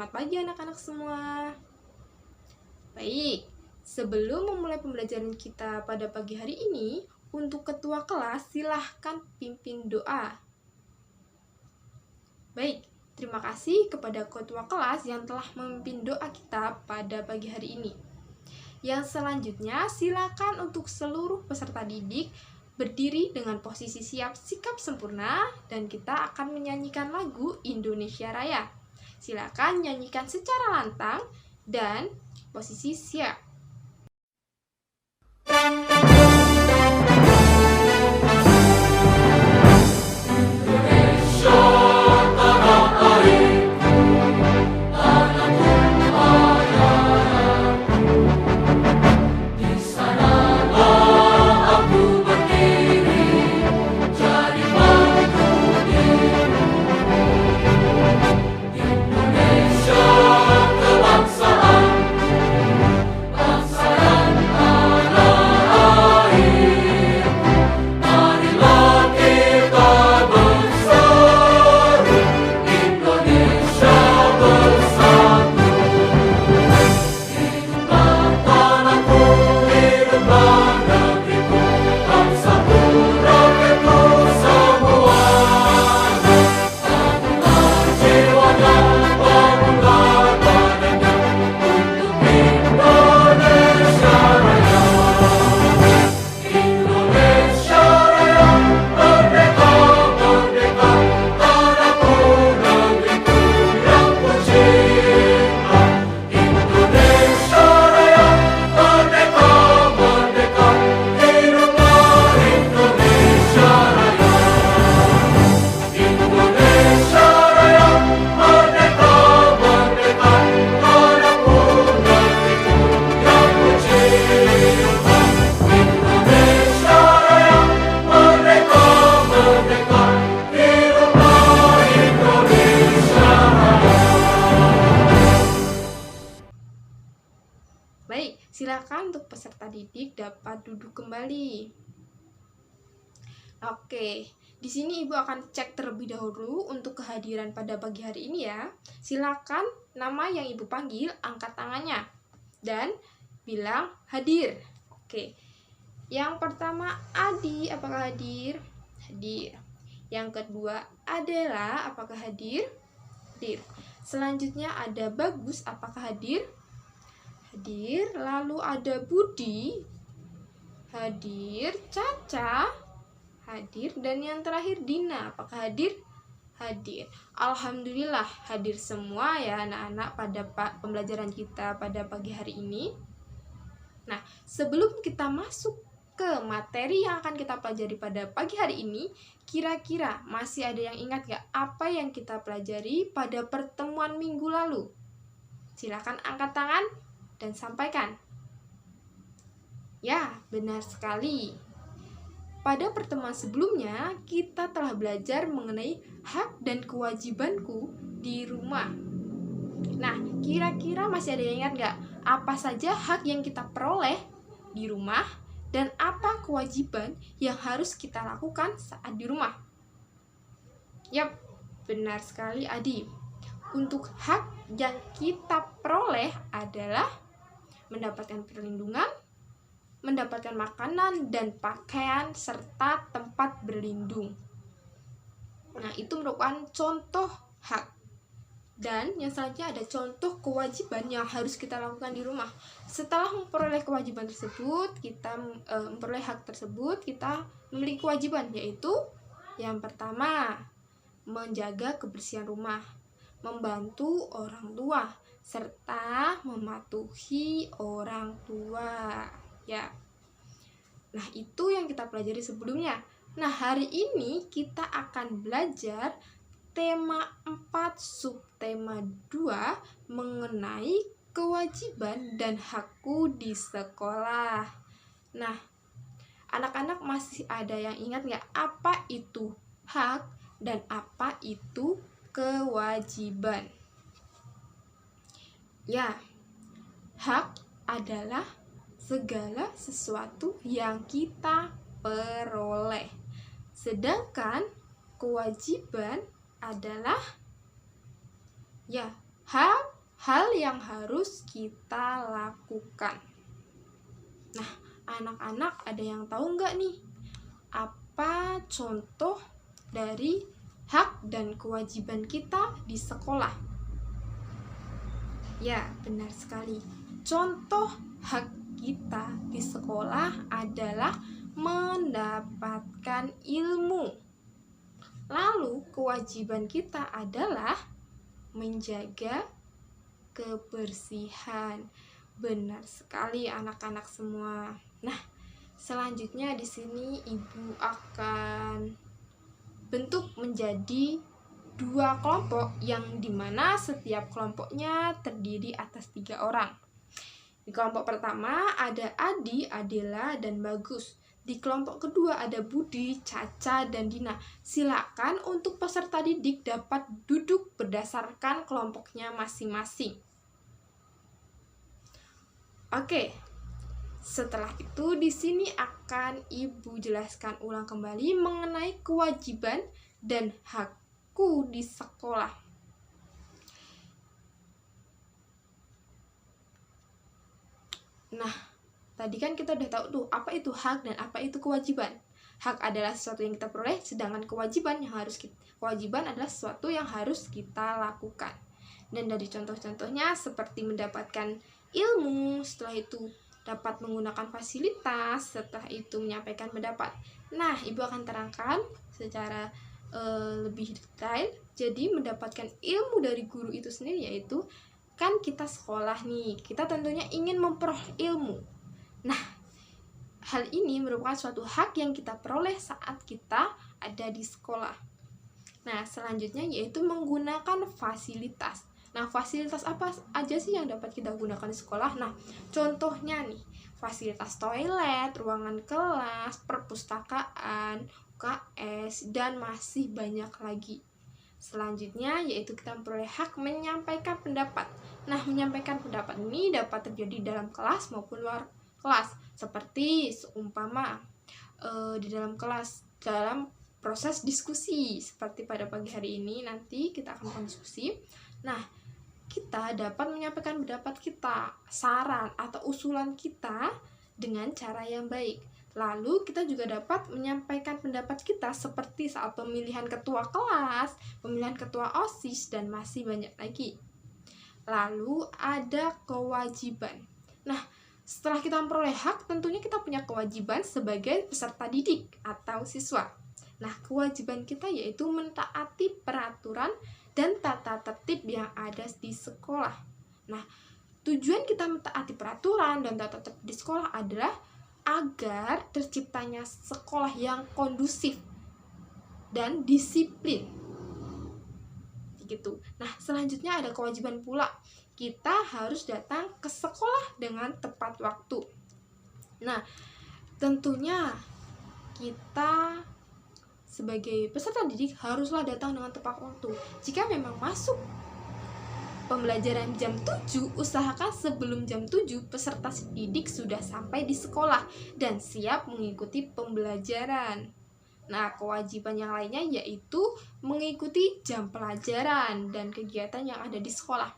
Selamat pagi anak-anak semua. Baik, sebelum memulai pembelajaran kita pada pagi hari ini, untuk ketua kelas silahkan pimpin doa. Baik, terima kasih kepada ketua kelas yang telah memimpin doa kita pada pagi hari ini. Yang selanjutnya, silakan untuk seluruh peserta didik berdiri dengan posisi siap sikap sempurna dan kita akan menyanyikan lagu Indonesia Raya. Silakan nyanyikan secara lantang dan posisi siap. Baik, silakan untuk peserta didik dapat duduk kembali. Oke, di sini Ibu akan cek terlebih dahulu untuk kehadiran pada pagi hari ini ya. Silakan nama yang Ibu panggil, angkat tangannya dan bilang hadir. Oke. Yang pertama Adi, apakah hadir? Hadir. Yang kedua Adela, apakah hadir? Hadir. Selanjutnya ada Bagus, apakah hadir? Hadir. Lalu ada Budi, hadir. Caca, hadir. Dan yang terakhir Dina, apakah hadir? Hadir. Alhamdulillah hadir semua ya anak-anak pada pembelajaran kita pada pagi hari ini. Nah, sebelum kita masuk ke materi yang akan kita pelajari pada pagi hari ini, kira-kira masih ada yang ingat gak apa yang kita pelajari pada pertemuan minggu lalu? Silakan angkat tangan dan sampaikan. Ya, benar sekali. Pada pertemuan sebelumnya, kita telah belajar mengenai hak dan kewajibanku di rumah. Nah, kira-kira masih ada yang ingat gak apa saja hak yang kita peroleh di rumah dan apa kewajiban yang harus kita lakukan saat di rumah? Yap, benar sekali Adi. Untuk hak yang kita peroleh adalah mendapatkan perlindungan, mendapatkan makanan dan pakaian, serta tempat berlindung. Nah, itu merupakan contoh hak. Dan yang selanjutnya ada contoh kewajiban yang harus kita lakukan di rumah. Setelah memperoleh kewajiban tersebut, kita memperoleh hak tersebut, kita memiliki kewajiban, yaitu yang pertama, menjaga kebersihan rumah, membantu orang tua, serta mematuhi orang tua. Ya. Nah, itu yang kita pelajari sebelumnya. Nah, hari ini kita akan belajar tema 4 subtema 2 mengenai kewajiban dan hakku di sekolah. Nah, anak-anak masih ada yang ingat nggak apa itu hak dan apa itu kewajiban? Ya, hak adalah segala sesuatu yang kita peroleh. Sedangkan kewajiban adalah ya hak hal yang harus kita lakukan. Nah, anak-anak ada yang tahu nggak nih? Apa contoh dari hak dan kewajiban kita di sekolah? Ya, benar sekali. Contoh hak kita di sekolah adalah mendapatkan ilmu. Lalu, kewajiban kita adalah menjaga kebersihan. Benar sekali anak-anak semua. Nah, selanjutnya di sini Ibu akan bentuk menjadi 2 kelompok yang dimana setiap kelompoknya terdiri atas 3 orang. Di kelompok pertama ada Adi, Adela, dan Bagus. Di kelompok kedua ada Budi, Caca, dan Dina. Silakan untuk peserta didik dapat duduk berdasarkan kelompoknya masing-masing. Oke, setelah itu di sini akan Ibu jelaskan ulang kembali mengenai kewajiban dan hakku di sekolah. Nah, tadi kan kita udah tahu tuh apa itu hak dan apa itu kewajiban. Hak adalah sesuatu yang kita peroleh, sedangkan kewajiban adalah sesuatu yang harus kita lakukan. Dan dari contoh-contohnya seperti mendapatkan ilmu, setelah itu dapat menggunakan fasilitas, setelah itu menyampaikan pendapat. Nah, Ibu akan terangkan secara lebih detail. Jadi mendapatkan ilmu dari guru itu sendiri, yaitu kan kita sekolah nih, kita tentunya ingin memperoleh ilmu. Nah, hal ini merupakan suatu hak yang kita peroleh saat kita ada di sekolah. Nah, selanjutnya yaitu menggunakan fasilitas. Nah, fasilitas apa aja sih yang dapat kita gunakan di sekolah? Nah, contohnya nih, fasilitas toilet, ruangan kelas, perpustakaan, UKS, dan masih banyak lagi. Selanjutnya yaitu kita memperoleh hak menyampaikan pendapat. Nah, menyampaikan pendapat ini dapat terjadi dalam kelas maupun luar kelas, seperti seumpama di dalam kelas dalam proses diskusi seperti pada pagi hari ini. Nanti kita akan melakukan diskusi. Nah, kita dapat menyampaikan pendapat kita, saran atau usulan kita dengan cara yang baik. Lalu kita juga dapat menyampaikan pendapat kita seperti saat pemilihan ketua kelas, pemilihan ketua OSIS, dan masih banyak lagi. Lalu ada kewajiban. Nah, setelah kita memperoleh hak, tentunya kita punya kewajiban sebagai peserta didik atau siswa. Nah, kewajiban kita yaitu mentaati peraturan dan tata tertib yang ada di sekolah. Nah, tujuan kita mentaati peraturan dan tata tertib di sekolah adalah agar terciptanya sekolah yang kondusif dan disiplin. Gitu. Nah, selanjutnya ada kewajiban pula. Kita harus datang ke sekolah dengan tepat waktu. Nah, tentunya kita sebagai peserta didik haruslah datang dengan tepat waktu. Jika memang masuk pembelajaran jam 7, usahakan sebelum jam 7 peserta didik sudah sampai di sekolah dan siap mengikuti pembelajaran. Nah, kewajiban yang lainnya yaitu mengikuti jam pelajaran dan kegiatan yang ada di sekolah.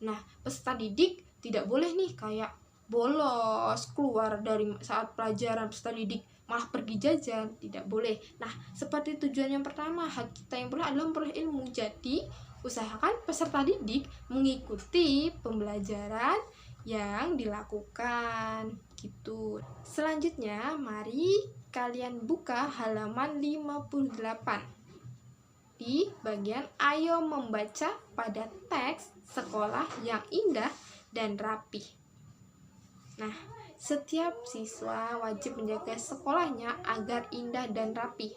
Nah, peserta didik tidak boleh nih kayak bolos, keluar dari saat pelajaran peserta didik malah pergi jajan, tidak boleh. Nah, seperti tujuan yang pertama, hak kita yang perlu adalah memperoleh ilmu. Jadi, usahakan peserta didik mengikuti pembelajaran yang dilakukan gitu. Selanjutnya, mari kalian buka halaman 58. Di bagian ayo membaca pada teks sekolah yang indah dan rapi. Nah, setiap siswa wajib menjaga sekolahnya agar indah dan rapi.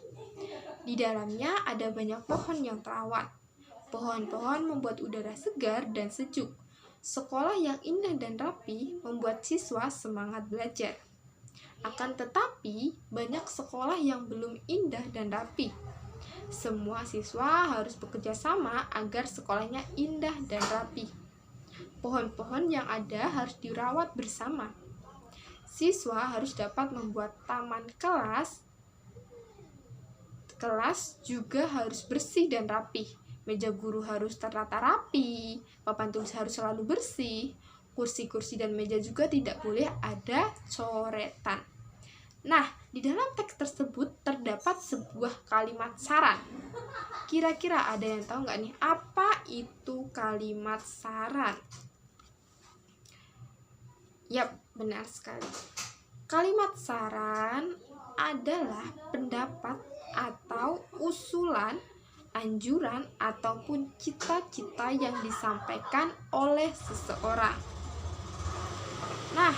Di dalamnya ada banyak pohon yang terawat. Pohon-pohon membuat udara segar dan sejuk. Sekolah yang indah dan rapi membuat siswa semangat belajar. Akan tetapi, banyak sekolah yang belum indah dan rapi. Semua siswa harus bekerja sama agar sekolahnya indah dan rapi. Pohon-pohon yang ada harus dirawat bersama. Siswa harus dapat membuat taman kelas juga harus bersih dan rapi. Meja guru harus tertata rapi, papan tulis harus selalu bersih, kursi-kursi dan meja juga tidak boleh ada coretan. Nah, di dalam teks tersebut terdapat sebuah kalimat saran. Kira-kira ada yang tahu nggak nih, apa itu kalimat saran? Yap, benar sekali. Kalimat saran adalah pendapat atau usulan, anjuran, ataupun cita-cita yang disampaikan oleh seseorang. Nah,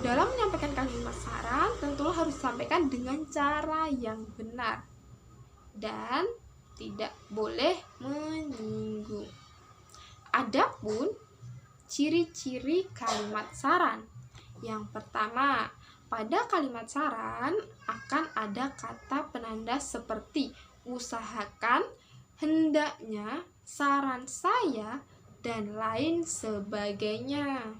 dalam menyampaikan kalimat saran tentulah harus disampaikan dengan cara yang benar dan tidak boleh menyinggung. Adapun ciri-ciri kalimat saran, yang pertama, pada kalimat saran akan ada kata penanda seperti usahakan, hendaknya, saran saya, dan lain sebagainya.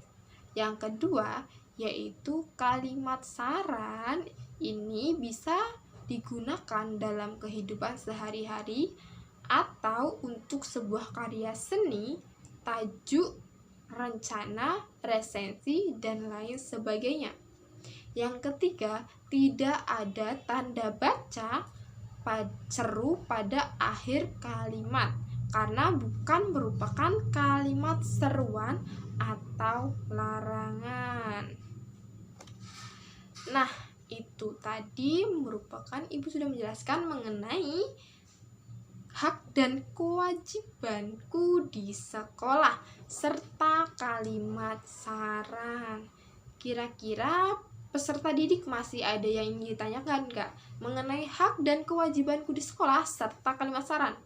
Yang kedua, yaitu kalimat saran ini bisa digunakan dalam kehidupan sehari-hari atau untuk sebuah karya seni, tajuk, rencana, resensi, dan lain sebagainya. Yang ketiga, tidak ada tanda baca seru pada akhir kalimat karena bukan merupakan kalimat seruan atau larangan. Nah, itu tadi merupakan Ibu sudah menjelaskan mengenai hak dan kewajibanku di sekolah serta kalimat saran. Kira-kira peserta didik masih ada yang ingin ditanyakan nggak mengenai hak dan kewajibanku di sekolah serta kalimat saran?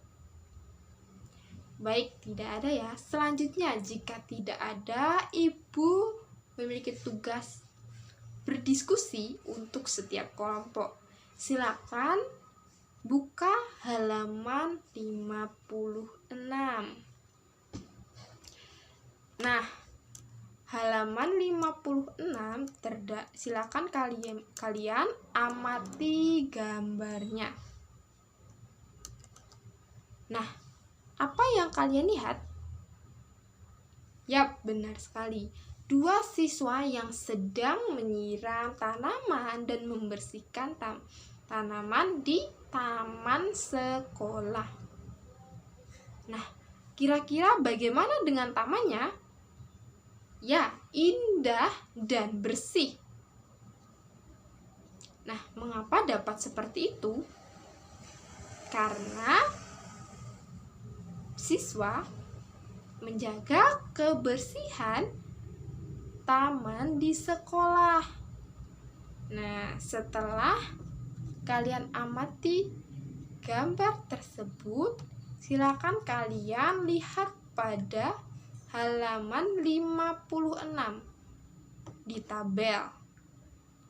Baik, tidak ada ya. Selanjutnya, jika tidak ada, Ibu memiliki tugas berdiskusi untuk setiap kelompok. Silakan buka halaman 56. Nah, halaman 56 silakan kalian amati gambarnya. Nah, apa yang kalian lihat? Yap, benar sekali. Dua siswa yang sedang menyiram tanaman dan membersihkan tanaman di taman sekolah. Nah, kira-kira bagaimana dengan tamannya? Ya, indah dan bersih. Nah, mengapa dapat seperti itu? Karena siswa menjaga kebersihan taman di sekolah. Nah, setelah kalian amati gambar tersebut, silakan kalian lihat pada halaman 56 di tabel.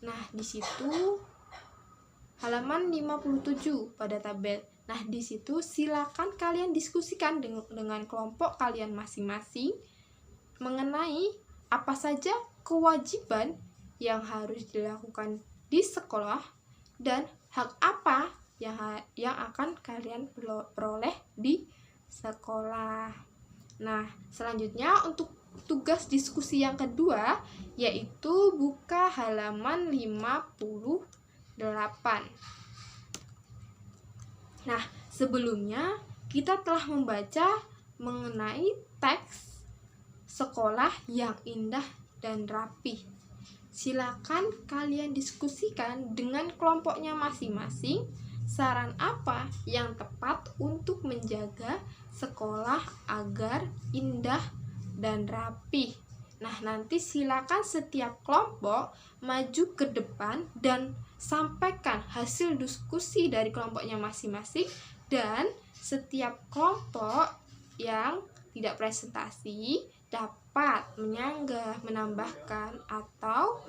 Nah, di situ halaman 57 pada tabel. Nah, di situ silakan kalian diskusikan dengan kelompok kalian masing-masing mengenai apa saja kewajiban yang harus dilakukan di sekolah dan hak apa yang akan kalian peroleh di sekolah. Nah, selanjutnya untuk tugas diskusi yang kedua yaitu buka halaman 58. Nah, sebelumnya kita telah membaca mengenai teks sekolah yang indah dan rapi. Silakan kalian diskusikan dengan kelompoknya masing-masing saran apa yang tepat untuk menjaga sekolah agar indah dan rapi. Nah, nanti silakan setiap kelompok maju ke depan dan sampaikan hasil diskusi dari kelompoknya masing-masing, dan setiap kelompok yang tidak presentasi dapat menyanggah, menambahkan, atau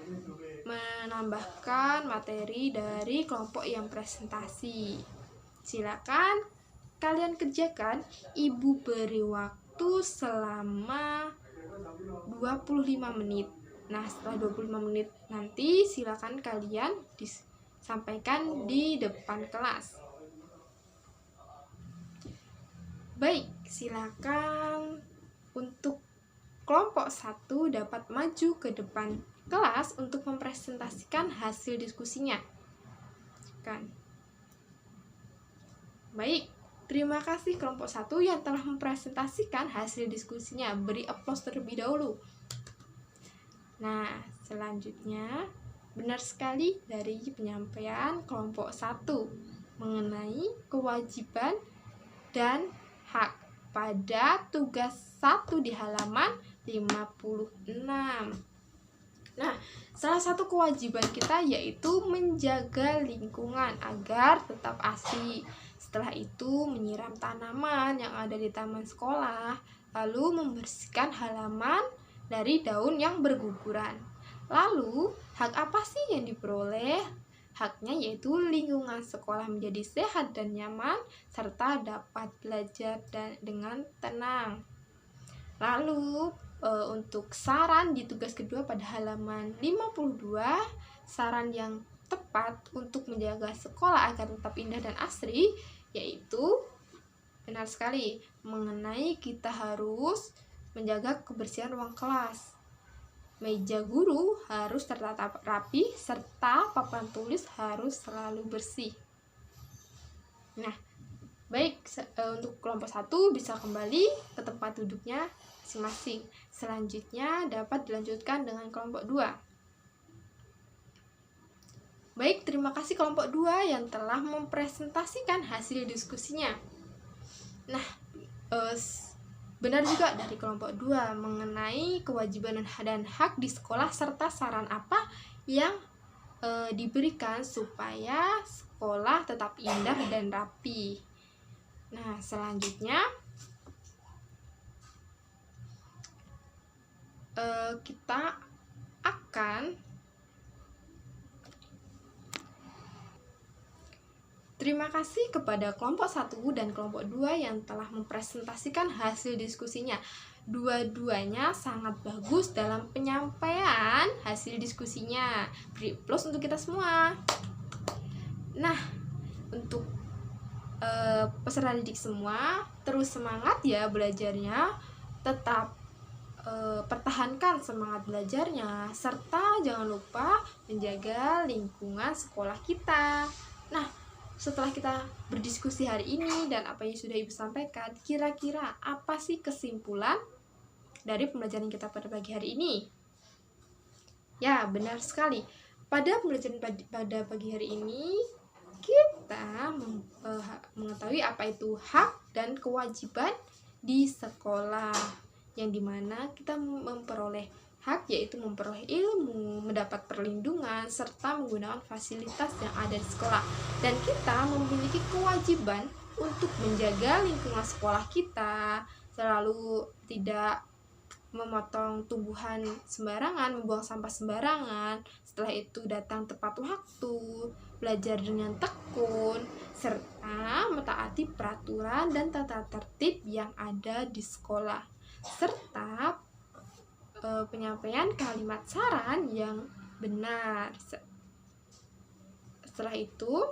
menambahkan materi dari kelompok yang presentasi. Silakan kalian kerjakan. Ibu beri waktu selama 25 menit. Nah, setelah 25 menit nanti silakan kalian disampaikan di depan kelas. Baik, silakan untuk kelompok 1 dapat maju ke depan kelas untuk mempresentasikan hasil diskusinya. Kan. Baik, terima kasih kelompok 1 yang telah mempresentasikan hasil diskusinya. Beri aplaus terlebih dahulu. Nah, selanjutnya benar sekali dari penyampaian kelompok 1 mengenai kewajiban dan hak pada tugas 1 di halaman 56. Nah, salah satu kewajiban kita yaitu menjaga lingkungan agar tetap asri. Setelah itu menyiram tanaman yang ada di taman sekolah, lalu membersihkan halaman dari daun yang berguguran. Lalu, hak apa sih yang diperoleh? Haknya yaitu lingkungan sekolah menjadi sehat dan nyaman, serta dapat belajar dengan tenang. Lalu, untuk saran di tugas kedua pada halaman 52, saran yang tepat untuk menjaga sekolah agar tetap indah dan asri, yaitu benar sekali mengenai kita harus menjaga kebersihan ruang kelas. Meja guru harus tertata rapi, serta papan tulis harus selalu bersih. Nah, baik, untuk kelompok 1 bisa kembali ke tempat duduknya masing-masing. Selanjutnya dapat dilanjutkan dengan kelompok 2. Baik, terima kasih kelompok 2 yang telah mempresentasikan hasil diskusinya. Nah, benar juga dari kelompok 2 mengenai kewajiban dan hak di sekolah serta saran apa yang diberikan supaya sekolah tetap indah dan rapi. Nah, selanjutnya kita akan terima kasih kepada kelompok 1 dan kelompok 2 yang telah mempresentasikan hasil diskusinya. Dua-duanya sangat bagus dalam penyampaian hasil diskusinya. Beri plus untuk kita semua. Nah, untuk peserta didik semua, terus semangat ya belajarnya. Tetap pertahankan semangat belajarnya, serta jangan lupa menjaga lingkungan sekolah kita. Nah, setelah kita berdiskusi hari ini dan apa yang sudah Ibu sampaikan, kira-kira apa sih kesimpulan dari pembelajaran kita pada pagi hari ini? Ya, benar sekali. Pada pembelajaran pada pagi hari ini, kita mengetahui apa itu hak dan kewajiban di sekolah, yang dimana kita memperoleh hak yaitu memperoleh ilmu, mendapat perlindungan, serta menggunakan fasilitas yang ada di sekolah. Dan kita memiliki kewajiban untuk menjaga lingkungan sekolah kita, selalu tidak memotong tumbuhan sembarangan, membuang sampah sembarangan. Setelah itu datang tepat waktu, belajar dengan tekun, serta mentaati peraturan dan tata tertib yang ada di sekolah, serta penyampaian kalimat saran yang benar. Setelah itu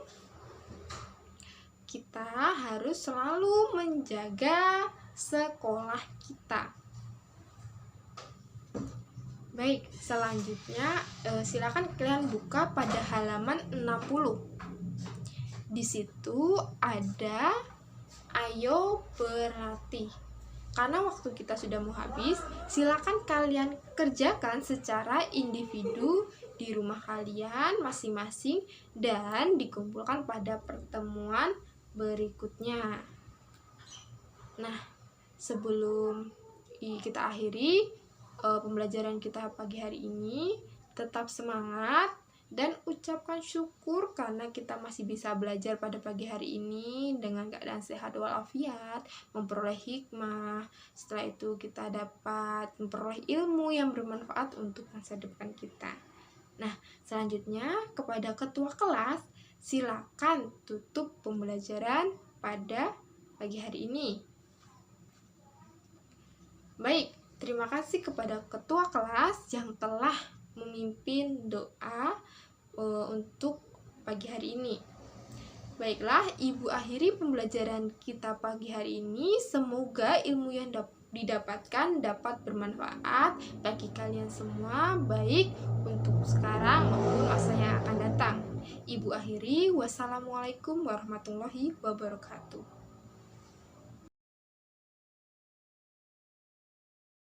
kita harus selalu menjaga sekolah kita. Baik, selanjutnya silakan kalian buka pada halaman 60. Di situ ada ayo berlatih. Karena waktu kita sudah mau habis, silakan kalian kerjakan secara individu di rumah kalian masing-masing dan dikumpulkan pada pertemuan berikutnya. Nah, sebelum kita akhiri pembelajaran kita pagi hari ini, tetap semangat dan ucapkan syukur karena kita masih bisa belajar pada pagi hari ini dengan keadaan sehat walafiat, memperoleh hikmah. Setelah itu kita dapat memperoleh ilmu yang bermanfaat untuk masa depan kita. Nah, selanjutnya kepada ketua kelas, silakan tutup pembelajaran pada pagi hari ini. Baik, terima kasih kepada ketua kelas yang telah memimpin doa untuk pagi hari ini. Baiklah, Ibu akhiri pembelajaran kita pagi hari ini. Semoga ilmu yang didapatkan dapat bermanfaat bagi kalian semua, baik untuk sekarang maupun masa yang akan datang. Ibu akhiri, wassalamualaikum warahmatullahi wabarakatuh.